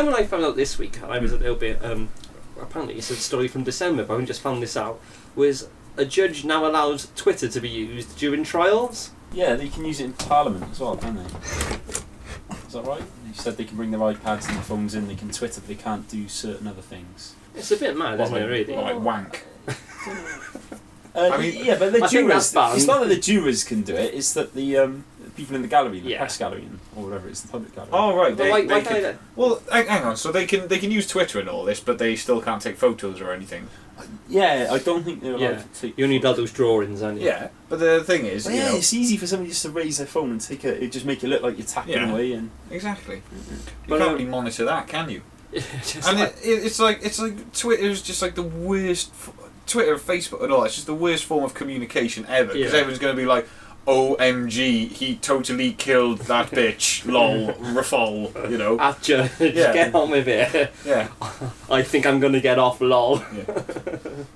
then when I found out this week, I was a little bit, apparently it's a story from December, but I just found this out, was a judge now allows Twitter to be used during trials? Yeah, they can use it in Parliament as well, can't they? Is that right? They said they can bring their iPads and their phones in, they can Twitter, but they can't do certain other things. It's a bit mad, isn't it, really? Like wank. I mean, yeah, but the jurors, it's not that the jurors can do it, it's that the people in the gallery, the press gallery, or whatever it is, the public gallery. Oh, right. Why can't they? Well, hang on, so they can use Twitter and all this, but they still can't take photos or anything? Yeah, I don't think they're allowed to take... You only got those drawings, aren't you? Yeah, but the thing is... Well, it's easy for somebody just to raise their phone and just make it look like you're tapping away. And exactly. You can't really monitor that, can you? And it's like Twitter is just like the worst... Twitter, Facebook and all, it's just the worst form of communication ever, because everyone's going to be like, OMG, he totally killed that bitch, lol, rafol, you know. At judge, get on with it. Yeah. I think I'm going to get off, lol. Yeah.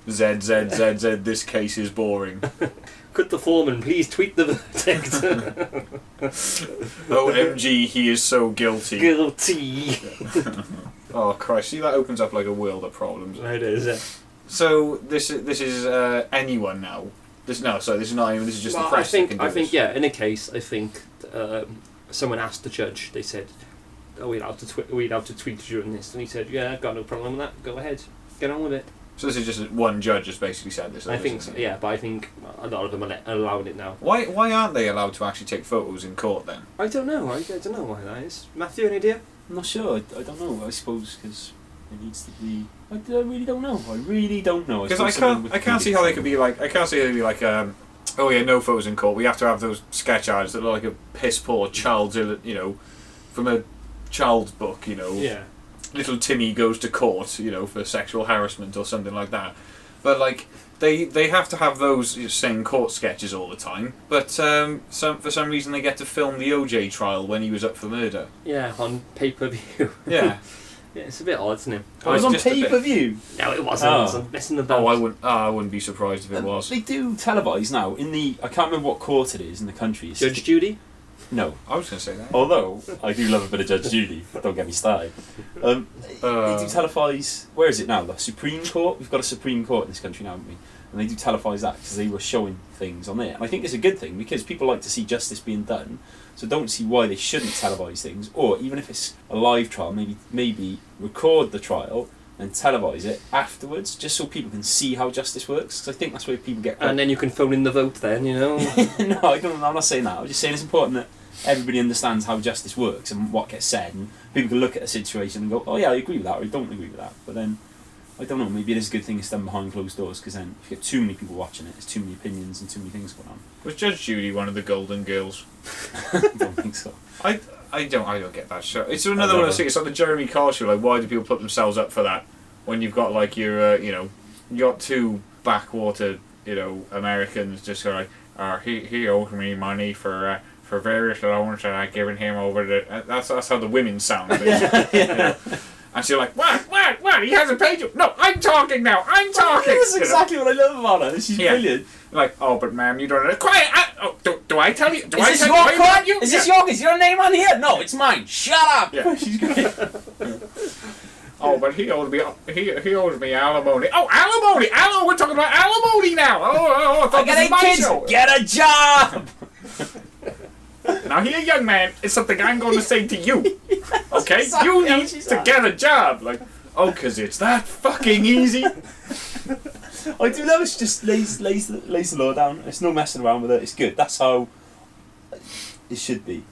Z, this case is boring. Could the foreman please tweet the verdict? OMG, he is so guilty. Guilty. Oh Christ, see, that opens up like a world of problems. It is, yeah. So this is anyone now. This is not anyone. This is just the press. I think in a case, I think someone asked the judge. They said, "Are we allowed to tweet during this?" And he said, "Yeah, I've got no problem with that. Go ahead, get on with it." So this is just one judge has basically said this. I think so, yeah, but I think a lot of them are allowing it now. Why aren't they allowed to actually take photos in court then? I don't know. I don't know why that is. Matthew, any idea? I'm not sure. I don't know. I suppose because it needs to be. I really don't know. I really don't know. Because I can't see how they could be like. I can't see how they'd be like. Oh yeah, no photos in court. We have to have those sketch artists that look like a piss poor child's, you know, from a child's book, you know. Yeah. Little Timmy goes to court, you know, for sexual harassment or something like that. But like they have to have those same court sketches all the time. But for some reason they get to film the OJ trial when he was up for murder. Yeah, on pay-per-view. Yeah. Yeah, it's a bit odd, isn't it? It was on pay-per-view? No, it wasn't. It was messing about. I wouldn't be surprised if it was. They do televise now in the... I can't remember what court it is in the country. Judge Judy? No. I was going to say that. Although, I do love a bit of Judge Judy. Don't get me started. They do televise... Where is it now? The Supreme Court? We've got a Supreme Court in this country now, haven't we? And they do televise that because they were showing things on there. And I think it's a good thing because people like to see justice being done. So don't see why they shouldn't televise things. Or even if it's a live trial, maybe record the trial and televise it afterwards, just so people can see how justice works. Because I think that's where people get... And then you can phone in the vote then, you know? No, I'm not saying that. I'm just saying it's important that everybody understands how justice works and what gets said. And people can look at a situation and go, oh yeah, I agree with that, or I don't agree with that. But then, I don't know, maybe it is a good thing it's done behind closed doors, because then if you get too many people watching it, there's too many opinions and too many things going on. Was Judge Judy one of the Golden Girls? I don't think so. I don't get that show. It's another one I see. It's like the Jeremy Kyle show. Like, why do people put themselves up for that when you've got like your, you got two backwater, Americans just go like, he owes me money for various loans that I've given him over the. That's how the women sound. Yeah. And she's like, what? He hasn't paid you. No, I'm talking now. I'm talking. That's exactly what I love about her. She's brilliant. Like, oh, but ma'am, you don't know. Quiet. Do I tell you? Is this your card? Is this yours? Is your name on here? No, it's mine. Shut up. Yeah. She's great. Oh, but he owes me alimony. Oh, alimony! We're talking about alimony now. Oh, I thought this was my show. Get a job. Now here, young man, it's something I'm going to say to you. Okay? You need to get a job. Like, because it's that fucking easy. I do love it. She just lays the law down. It's no messing around with it. It's good. That's how it should be.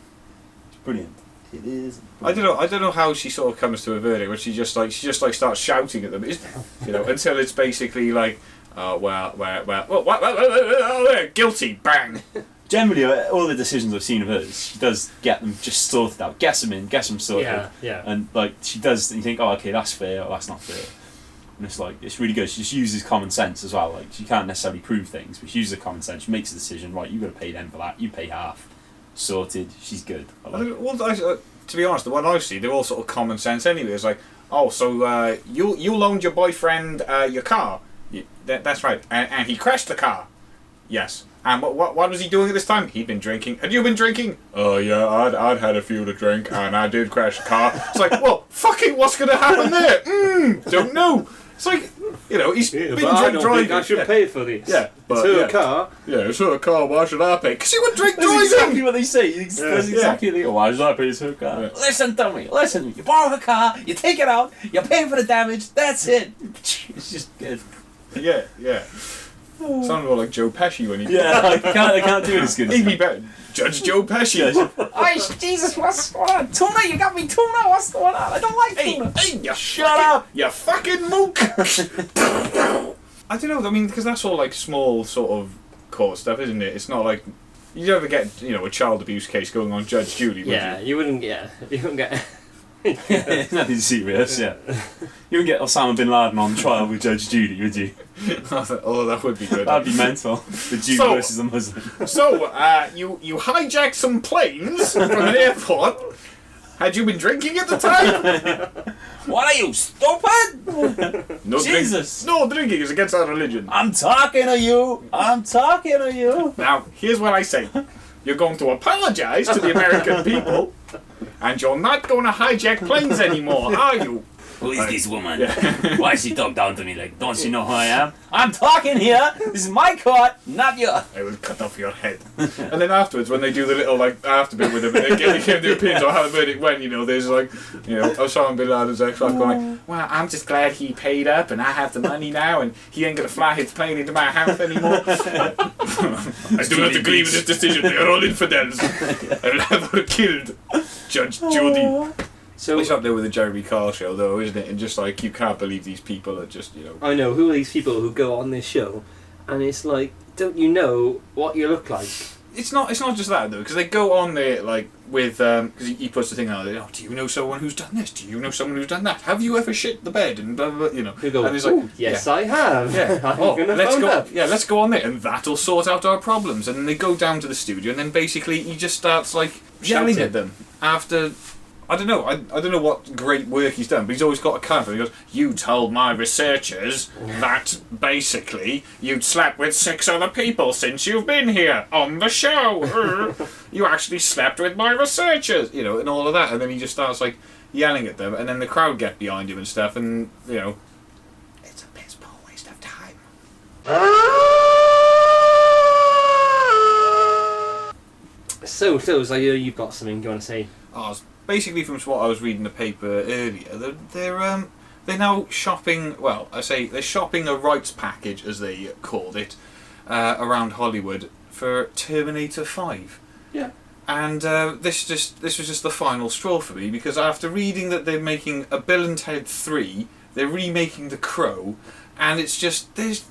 It's brilliant. It is. Brilliant. I don't know how she sort of comes to a verdict, where she just starts shouting at them, until it's basically like, guilty, bang. Generally, all the decisions I've seen of hers, she does get them just sorted out. Gets them sorted. Yeah. And like she does, and you think, oh, okay, that's fair, or that's not fair. And it's really good. She just uses common sense as well. Like, she can't necessarily prove things, but she uses common sense. She makes a decision. Right, you got to pay them for that. You pay half. Sorted. She's good. To be honest, the one I see, they're all sort of common sense anyway. It's like, oh, so you loaned your boyfriend your car. That's right, and he crashed the car. Yes. And what was he doing at this time? He'd been drinking. Had you been drinking? Oh yeah, I'd had a few to drink, and I did crash a car. It's like, well, fucking, what's going to happen there? Don't know. It's like, he's been but I don't driving. think I should pay for this. Yeah, but it's her car. Yeah, it's her car. Why should I pay? Because you would drink driving. That's exactly what they say. That's exactly what why should I pay? It's her car. Yeah. Listen to me. You borrow her car. You take it out. You pay for the damage. That's it. It's just good. Yeah. Sounded more like Joe Pesci when he. Yeah, I can't do it as good. He'd be better. Judge Joe Pesci. Oh, Jesus, what's going on? Tuna, you got me tuna. What's going on? I don't like tuna. Hey, you shut up, you fucking mook. I don't know. I mean, because that's all like small sort of court stuff, isn't it? It's not like you never get a child abuse case going on Judge Judy. Would You wouldn't. Yeah, you wouldn't get. Nothing serious, yeah. You wouldn't get Osama bin Laden on trial with Judge Judy, would you? Oh, that would be good. That'd be mental. The Jew versus the Muslim. So, you hijacked some planes from an airport. Had you been drinking at the time? What are you, stupid? No Jesus! No, drinking is against our religion. I'm talking to you. Now, here's what I say. You're going to apologise to the American people, and you're not going to hijack planes anymore, are you? Who is this woman? Yeah. Why she talk down to me like, don't she know who I am? I'm talking here. This is my court, not yours. I will cut off your head. And then afterwards, when they do the little after bit with them, and they give their opinions on how the verdict went, there's Osama bin Laden's ex-wife going like, well, I'm just glad he paid up and I have the money now and he ain't going to fly his plane into my house anymore. I do not agree with this decision. They are all infidels. I will have her killed. Judge Judy. So it's up there with the Jeremy Kyle show, though, isn't it? And just like, you can't believe these people are just, I know, who are these people who go on this show, and it's like, don't you know what you look like? It's not just that, though, because they go on there, like, with, because he puts the thing out there, do you know someone who's done this? Do you know someone who's done that? Have you ever shit the bed? And blah, blah, blah, Who go, and he's like, yes, I have. Yeah. I'm gonna phone up. Yeah, let's go on there, and that'll sort out our problems. And then they go down to the studio, and then basically he just starts, like, shouting at them after... I don't know what great work he's done, but he's always got a counter. He goes, you told my researchers that, basically, you'd slept with 6 other people since you've been here on the show. You actually slept with my researchers, and all of that. And then he just starts, like, yelling at them, and then the crowd get behind him and stuff, and, it's a piss poor waste of time. So, I hear you've got something you want to say. Basically, from what I was reading the paper earlier, they're now shopping. Well, I say they're shopping a rights package, as they called it, around Hollywood for Terminator 5. Yeah. And this was just the final straw for me, because after reading that they're making a Bill and Ted 3, they're remaking The Crow, and it's just there's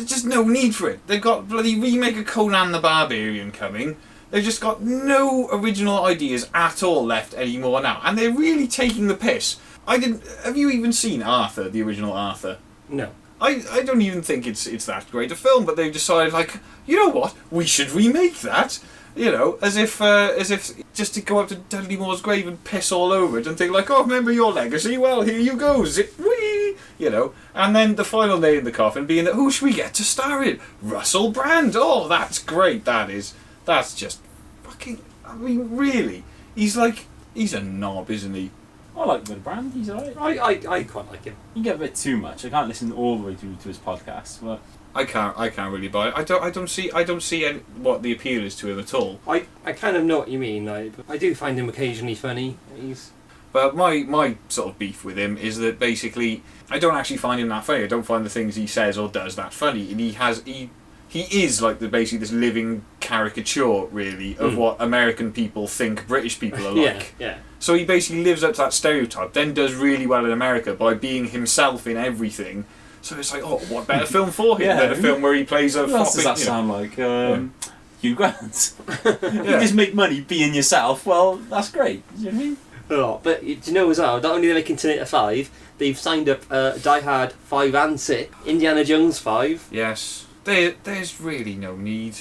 just no need for it. They've got bloody remake of Conan the Barbarian coming. They've just got no original ideas at all left anymore now, and they're really taking the piss. Have you even seen Arthur, the original Arthur? No. I don't even think it's that great a film, but they've decided, like, you know what, we should remake that. As if just to go up to Dudley Moore's grave and piss all over it and think like, oh, remember your legacy? Well, here you go, wee, And then the final nail in the coffin being that, who should we get to star in? Russell Brand. Oh, that's great. That's just fucking... I mean, really. He's a knob, isn't he? I like Will Brand, he's alright. I quite like him. You get a bit too much. I can't listen all the way through to his podcast, but... I can't really buy it. I don't see what the appeal is to him at all. I kind of know what you mean. I do find him occasionally funny. But my sort of beef with him is that basically I don't actually find him that funny. I don't find the things he says or does that funny. And he is like basically this living caricature, really, of what American people think British people are like. Yeah. So he basically lives up to that stereotype, then does really well in America by being himself in everything. So it's like, oh, what better film for him than a film where he plays a... Who else does that sound like? Hugh Grant. You just make money being yourself, well, that's great. Do you know what I mean? Oh, but do you know as well, not only are they making Terminator 5, they've signed up Die Hard 5 and 6, Indiana Jones 5. Yes. There's really no need.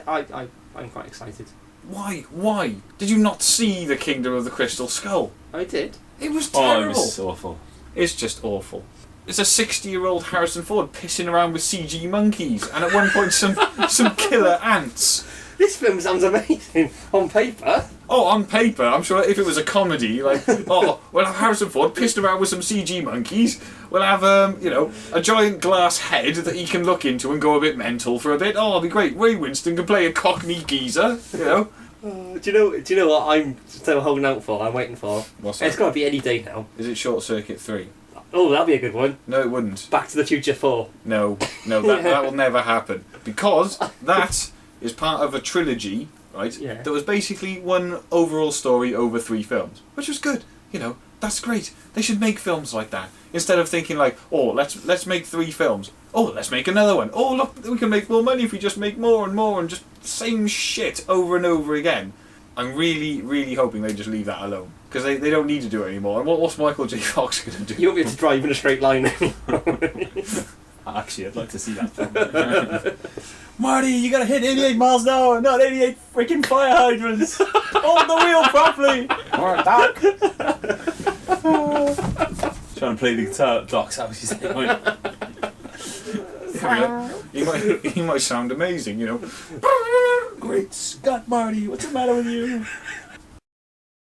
I'm quite excited. Why? Did you not see The Kingdom of the Crystal Skull? I did. It was terrible. Oh, it was awful. It's just awful. It's a 60-year-old Harrison Ford pissing around with CG monkeys, and at one point some killer ants. This film sounds amazing on paper. Oh, on paper, I'm sure if it was a comedy, like, oh, we'll have Harrison Ford pissed around with some CG monkeys. We'll have, a giant glass head that he can look into and go a bit mental for a bit. Oh, it'll be great. Ray Winston can play a Cockney geezer, you know. Do you know what I'm still holding out for? I'm waiting for. What's that? It's got to be any day now. Is it Short Circuit 3? Oh, that'll be a good one. No, it wouldn't. Back to the Future 4. No, that will never happen. Because that is part of a trilogy, right? Yeah. That was basically one overall story over 3 films. Which was good. You know, that's great. They should make films like that. Instead of thinking like, oh, let's make 3 films. Oh, let's make another one. Oh, look, we can make more money if we just make more and more and just same shit over and over again. I'm really, really hoping they just leave that alone. Because they don't need to do it anymore. And what's Michael J. Fox going to do? You won't be able to drive in a straight line Actually, I'd like to see that film. Marty, you gotta hit 88 miles an hour, not 88 freaking fire hydrants. Hold the wheel properly. Alright, Doc. Trying to play the guitar at Doc's house, he's saying. He might sound amazing, you know. Great Scott, Marty, what's the matter with you?